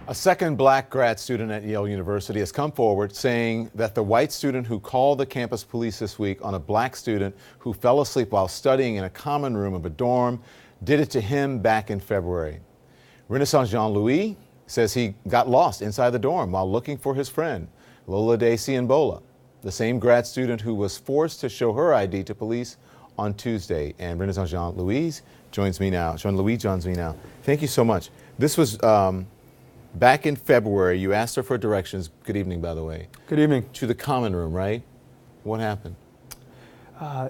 A second black grad student at Yale University has come forward saying that the white student who called the campus police this week on a black student who fell asleep while studying in a common room of a dorm did it to him back in February. Renaissance Jean-Louis says he got lost inside the dorm while looking for his friend, Lola De Cienbola, the same grad student who was forced to show her ID to police on Tuesday. And Renaissance Jean-Louis joins me now. Thank you so much. This was back in February. You asked her for directions. Good evening, by the way. Good evening. To the common room, right? What happened?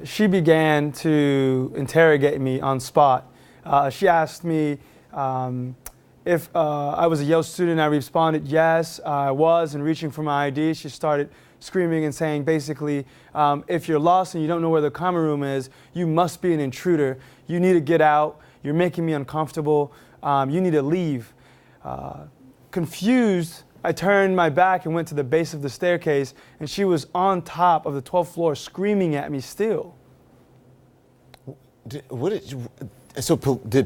She began to interrogate me on spot. She asked me if I was a Yale student. I responded, yes, I was, and reaching for my ID. She started screaming and saying, basically, if you're lost and you don't know where the common room is, you must be an intruder. You need to get out. You're making me uncomfortable. You need to leave. Confused, I turned my back and went to the base of the staircase, and she was on top of the 12th floor screaming at me still. Did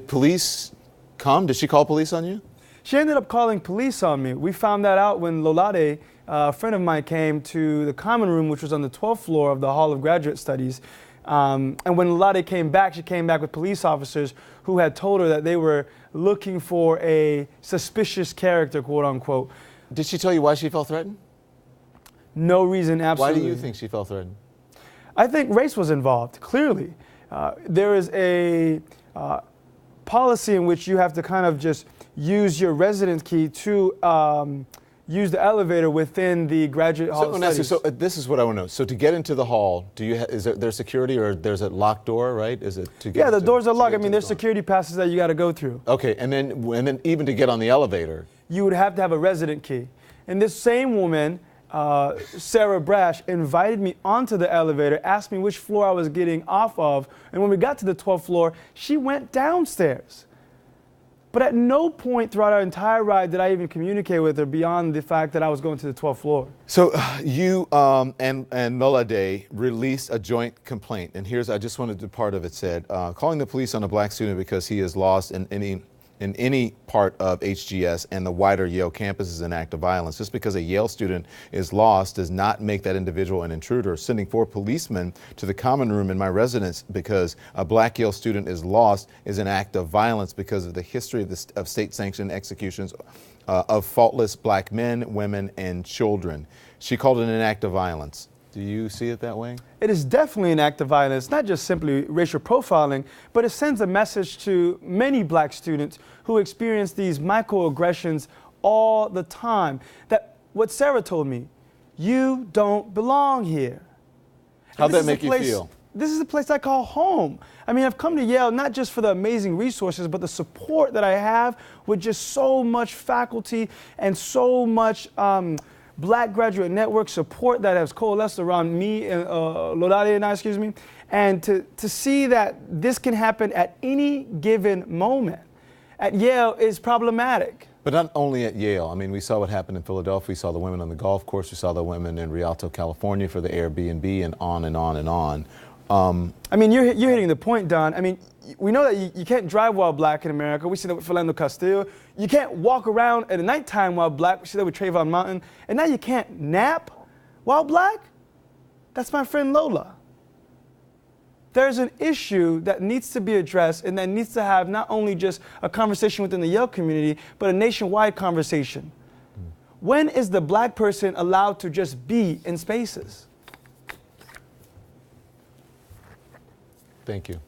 police come? Did she call police on you? She ended up calling police on me. We found that out when Lolade, a friend of mine, came to the common room, which was on the 12th floor of the Hall of Graduate Studies. And when Lolade came back, she came back with police officers who had told her that they were looking for a suspicious character, quote unquote. Did she tell you why she felt threatened? No reason, absolutely. Why do you think she felt threatened? I think race was involved, clearly. There is a policy in which you have to kind of just use your residence key to use the elevator within the graduate hall of studies. So this is what I want to know. So to get into the hall, is there security, or there's a locked door, right? Is it to get? Yeah, the doors are locked. I mean, there's security passes that you got to go through. Okay, and then even to get on the elevator, you would have to have a resident key. And this same woman, Sarah Brash, invited me onto the elevator, asked me which floor I was getting off of, and when we got to the 12th floor, she went downstairs. But at no point throughout our entire ride did I even communicate with her beyond the fact that I was going to the 12th floor. So you and Lolade released a joint complaint, and I just wanted to part of it said, calling the police on a black student because he is lost in any part of HGS and the wider Yale campus is an act of violence. Just because a Yale student is lost does not make that individual an intruder. Sending 4 policemen to the common room in my residence because a black Yale student is lost is an act of violence because of the history of state-sanctioned executions of faultless black men, women, and children. She called it an act of violence. Do you see it that way? It is definitely an act of violence, not just simply racial profiling, but it sends a message to many black students who experience these microaggressions all the time. That what Sarah told me, you don't belong here. How'd that make you feel? This is a place I call home. I mean, I've come to Yale not just for the amazing resources, but the support that I have with just so much faculty and so much Black Graduate Network support that has coalesced around me and Lolade and I, and to see that this can happen at any given moment at Yale is problematic. But not only at Yale. I mean, we saw what happened in Philadelphia. We saw the women on the golf course. We saw the women in Rialto, California for the Airbnb, and on and on and on. I mean, you're hitting the point, Don. I mean, we know that you can't drive while black in America. We see that with Philando Castile. You can't walk around at nighttime while black. We see that with Trayvon Martin. And now you can't nap while black? That's my friend Lola. There's an issue that needs to be addressed and that needs to have not only just a conversation within the Yale community, but a nationwide conversation. When is the black person allowed to just be in spaces? Thank you.